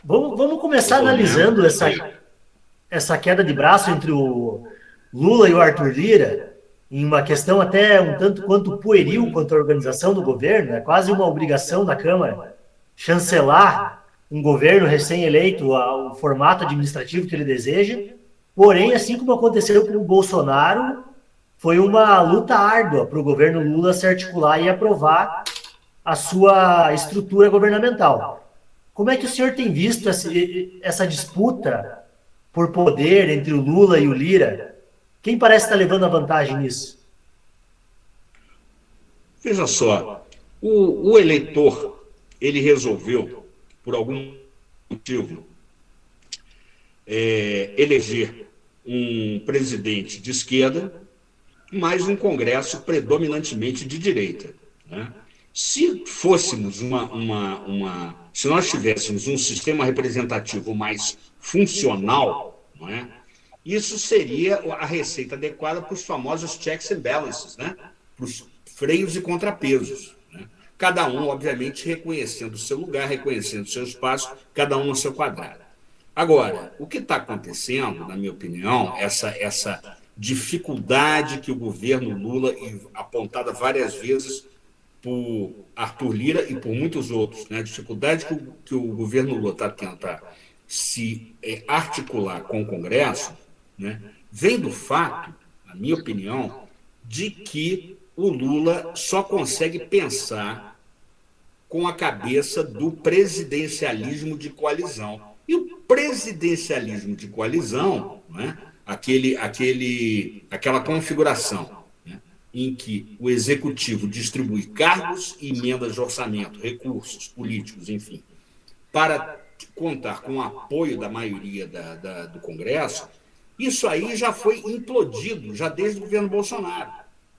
Vamos começar Resolvendo. analisando essa queda de braço entre o Lula e o Arthur Lira, em uma questão até um tanto quanto pueril quanto à organização do governo. É quase uma obrigação da Câmara chancelar um governo recém-eleito, o formato administrativo que ele deseja. Porém, assim como aconteceu com o Bolsonaro, foi uma luta árdua para o governo Lula se articular e aprovar a sua estrutura governamental. Como é que o senhor tem visto essa disputa por poder entre o Lula e o Lira? Quem parece estar levando a vantagem nisso? Veja só, o eleitor, ele resolveu, por algum motivo, eleger um presidente de esquerda, mas um Congresso predominantemente de direita. Né? Se fôssemos se nós tivéssemos um sistema representativo mais funcional, não é? Isso seria a receita adequada para os famosos checks and balances, né? Para os freios e contrapesos. Né? Cada um, obviamente, reconhecendo o seu lugar, reconhecendo o seu espaço, cada um no seu quadrado. Agora, o que está acontecendo, na minha opinião, essa dificuldade que o governo Lula, apontada várias vezes por Arthur Lira e por muitos outros, né, a dificuldade que o governo Lula está tendo para se articular com o Congresso, né, vem do fato, na minha opinião, de que o Lula só consegue pensar com a cabeça do presidencialismo de coalizão. E o presidencialismo de coalizão, né, aquela configuração, né, em que o executivo distribui cargos e emendas de orçamento, recursos políticos, enfim, para contar com o apoio da maioria do Congresso, isso aí já foi implodido, já desde o governo Bolsonaro.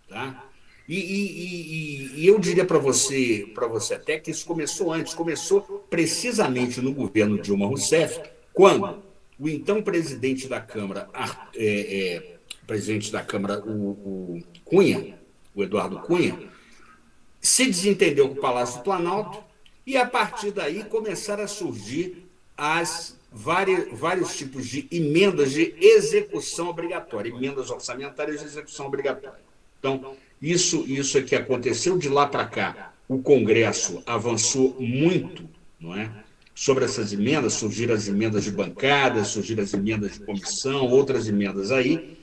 Tá? E eu diria para você até que isso começou antes, começou precisamente no governo Dilma Rousseff, quando o então presidente da Câmara, presidente da Câmara, o Cunha, o Eduardo Cunha, se desentendeu com o Palácio do Planalto e, a partir daí, começaram a surgir vários tipos de emendas de execução obrigatória, emendas orçamentárias de execução obrigatória. Então, isso é que aconteceu de lá para cá. O Congresso avançou muito, não é? Sobre essas emendas, surgiram as emendas de bancada, surgiram as emendas de comissão, outras emendas aí,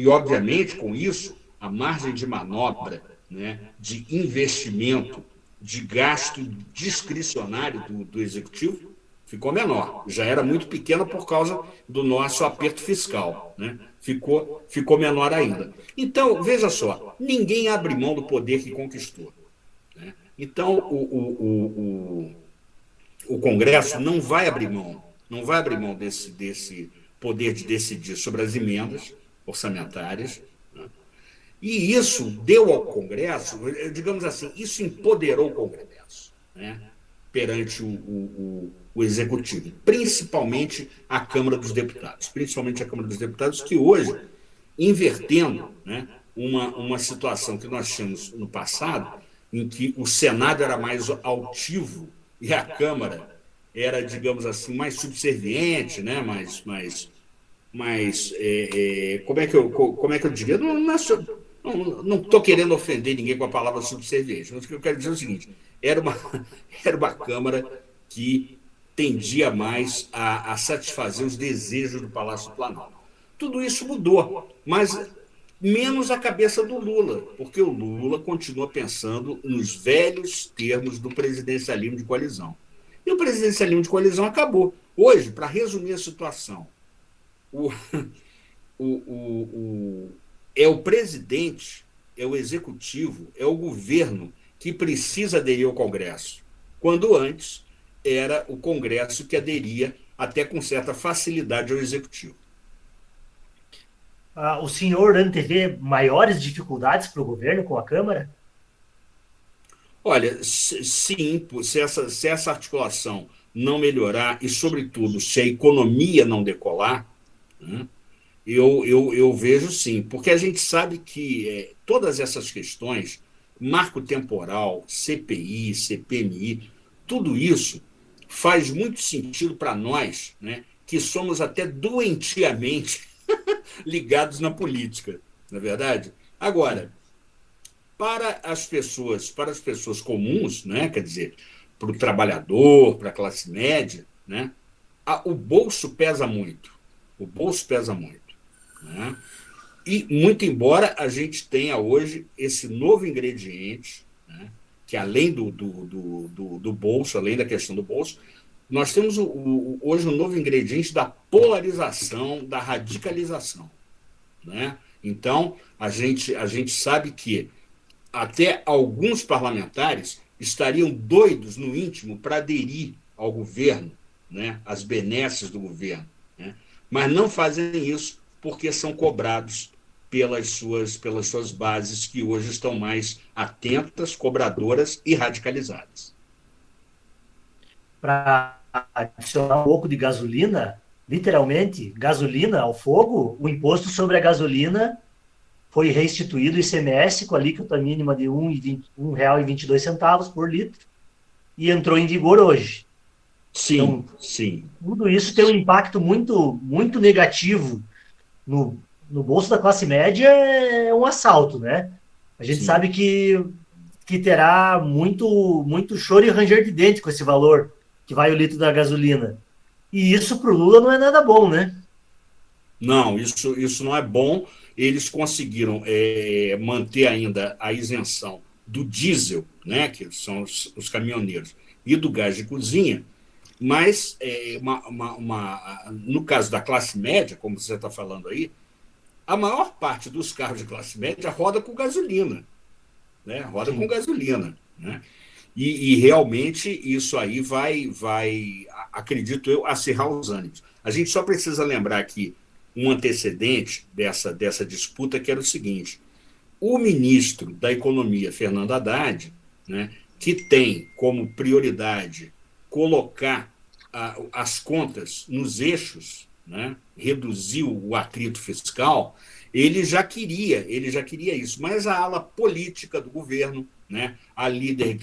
obviamente, com isso, a margem de manobra, né, de investimento, de gasto discricionário do executivo ficou menor. Já era muito pequena por causa do nosso aperto fiscal. Né? Ficou menor ainda. Então, veja só, ninguém abre mão do poder que conquistou. Né? Então, o Congresso não vai abrir mão desse poder de decidir sobre as emendas orçamentárias. Né? E isso deu ao Congresso, digamos assim, isso empoderou o Congresso, né, perante o Executivo, principalmente a Câmara dos Deputados. Principalmente a Câmara dos Deputados, que hoje, invertendo, né, uma situação que nós tínhamos no passado, em que o Senado era mais altivo e a Câmara era, digamos assim, mais subserviente, né, como é que eu diria? Não estou querendo ofender ninguém com a palavra subserviente, mas o que eu quero dizer é o seguinte: era uma, era uma Câmara que tendia mais a satisfazer os desejos do Palácio do Planalto. Tudo isso mudou, mas menos a cabeça do Lula, porque o Lula continua pensando nos velhos termos do presidencialismo de coalizão. E o presidencialismo de coalizão acabou. Hoje, para resumir a situação, o, é o presidente, é o executivo, é o governo que precisa aderir ao Congresso, quando antes era o Congresso que aderia até com certa facilidade ao executivo. O senhor antevê maiores dificuldades para o governo com a Câmara? Olha, sim, se essa articulação não melhorar e, sobretudo, se a economia não decolar, né, eu vejo sim, porque a gente sabe que todas essas questões, marco temporal, CPI, CPMI, tudo isso faz muito sentido para nós, né, que somos até doentiamente ligados na política, não é verdade? Agora, para as pessoas comuns, né, quer dizer, para o trabalhador, para a classe média, né, o bolso pesa muito. O bolso pesa muito. Né? E, muito embora a gente tenha hoje esse novo ingrediente, né, que além do bolso, além da questão do bolso, nós temos hoje um novo ingrediente da polarização, da radicalização. Né? Então, a gente sabe que até alguns parlamentares estariam doidos no íntimo para aderir ao governo, né, às benesses do governo, né, mas não fazem isso porque são cobrados pelas suas bases que hoje estão mais atentas, cobradoras e radicalizadas. Para adicionar um pouco de gasolina, literalmente, gasolina ao fogo, o imposto sobre a gasolina foi restituído o ICMS com a alíquota mínima de R$ 1,22 por litro e entrou em vigor hoje. Sim, Então, sim. tudo isso tem um impacto muito, muito negativo no bolso da classe média, é um assalto, né? A gente Sim. sabe que terá muito, muito choro e ranger de dente com esse valor que vai o litro da gasolina. E isso para o Lula não é nada bom, né? Não, isso não é bom. Eles conseguiram manter ainda a isenção do diesel, né, que são os caminhoneiros, e do gás de cozinha, mas no caso da classe média, como você está falando aí, a maior parte dos carros de classe média roda com gasolina, né, roda com Sim. gasolina. Né? E realmente isso aí vai, acredito eu, acirrar os ânimos. A gente só precisa lembrar aqui um antecedente dessa disputa, que era o seguinte: o ministro da Economia, Fernando Haddad, né, que tem como prioridade colocar as contas nos eixos, né, reduzir o atrito fiscal, ele já queria isso, mas a ala política do governo, né, a líder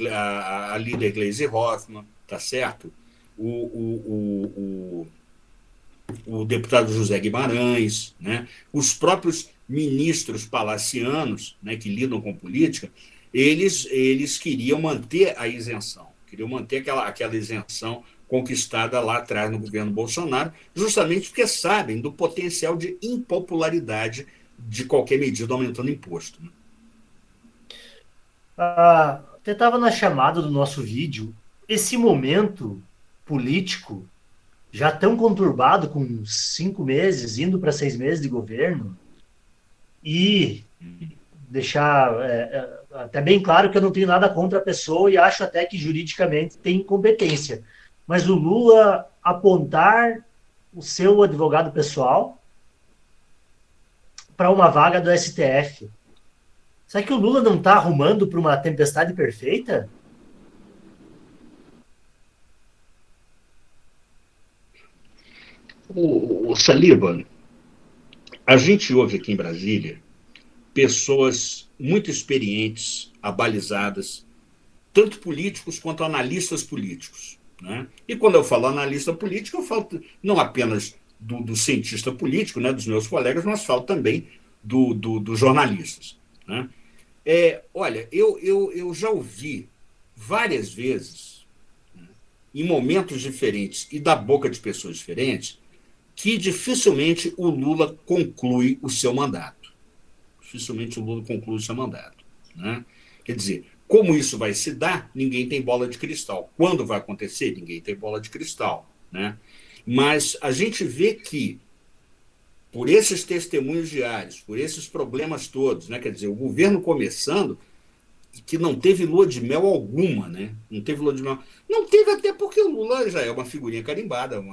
Gleisi Hoffmann, tá certo? O deputado José Guimarães, né, os próprios ministros palacianos, né, que lidam com política, eles queriam manter a isenção, queriam manter aquela isenção conquistada lá atrás no governo Bolsonaro, justamente porque sabem do potencial de impopularidade de qualquer medida aumentando imposto. Né? Até estava na chamada do nosso vídeo, esse momento político já tão conturbado, com 5 meses, indo para 6 meses de governo, e deixar até bem claro que eu não tenho nada contra a pessoa e acho até que juridicamente tem competência. Mas o Lula apontar o seu advogado pessoal para uma vaga do STF. Será que o Lula não está arrumando para uma tempestade perfeita? O Saliba, a gente ouve aqui em Brasília pessoas muito experientes, abalizadas, tanto políticos quanto analistas políticos. Né? E quando eu falo analista político, eu falo não apenas do cientista político, né, dos meus colegas, mas falo também dos jornalistas. Né? Olha, eu já ouvi várias vezes, né, em momentos diferentes e da boca de pessoas diferentes, que dificilmente o Lula conclui o seu mandato. Dificilmente o Lula conclui o seu mandato. Né? Quer dizer, como isso vai se dar, ninguém tem bola de cristal. Quando vai acontecer, ninguém tem bola de cristal. Né? Mas a gente vê que, por esses testemunhos diários, por esses problemas todos, né? Quer dizer, o governo começando, que não teve lua de mel alguma, né? Não teve lua de mel. Não teve até porque o Lula já é uma figurinha carimbada,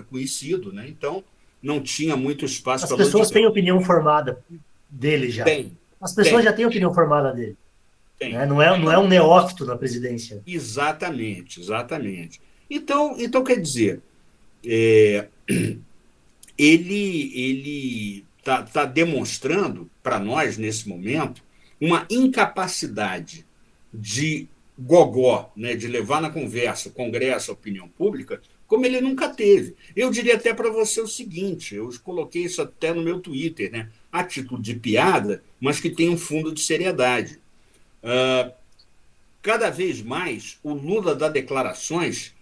conhecido, né? Então, não tinha muito espaço As para lua de pessoas mel. têm opinião formada dele já. Tem, As pessoas já tem, têm opinião formada dele. tem. Né? Não é um neófito na presidência. Exatamente, exatamente. Então quer dizer, é, ele tá demonstrando para nós, nesse momento, uma incapacidade de gogó, né, de levar na conversa o Congresso, a opinião pública, como ele nunca teve. Eu diria até para você o seguinte, eu coloquei isso até no meu Twitter, né, a título de piada, mas que tem um fundo de seriedade. Cada vez mais, o Lula dá declarações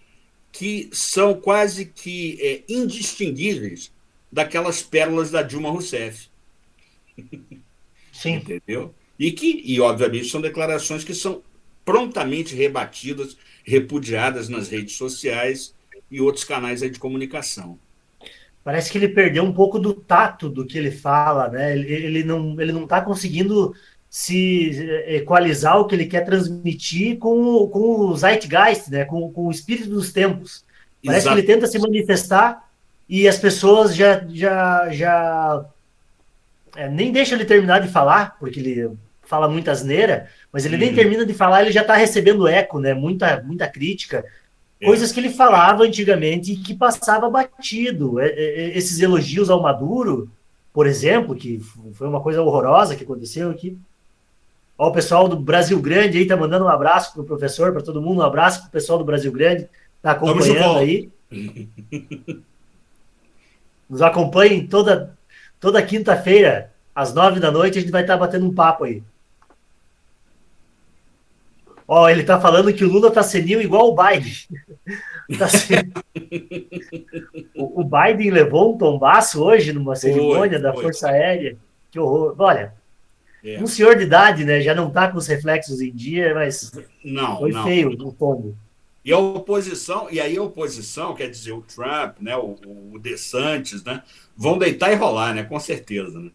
que são quase que indistinguíveis daquelas pérolas da Dilma Rousseff, Sim. entendeu? Obviamente, são declarações que são prontamente rebatidas, repudiadas nas redes sociais e outros canais aí de comunicação. Parece que ele perdeu um pouco do tato do que ele fala, né? Ele não está conseguindo se equalizar o que ele quer transmitir com o zeitgeist, né? Com o espírito dos tempos. Parece que ele Exato. tenta se manifestar e as pessoas nem deixam ele terminar de falar, porque ele fala muita asneira, mas ele nem Uhum. termina de falar, ele já está recebendo eco, né? Muita crítica. É. Coisas que ele falava antigamente e que passava batido. Esses elogios ao Maduro, por exemplo, que foi uma coisa horrorosa que aconteceu aqui. Ó, o pessoal do Brasil Grande aí tá mandando um abraço pro professor, para todo mundo, um abraço pro pessoal do Brasil Grande, tá Estamos de acompanhando volta. aí. Nos acompanhem toda quinta-feira, às 9 da noite, a gente vai estar batendo um papo aí. Ó, ele tá falando que o Lula tá senil igual o Biden. Tá senil. O Biden levou um tombaço hoje numa Foi, cerimônia da foi. Força Aérea. Que horror. Olha, um É. senhor de idade, né? Já não está com os reflexos em dia, mas Não, foi não. feio o tombo. E aí a oposição, quer dizer, o Trump, né, o DeSantis, né, vão deitar e rolar, né, com certeza. Né?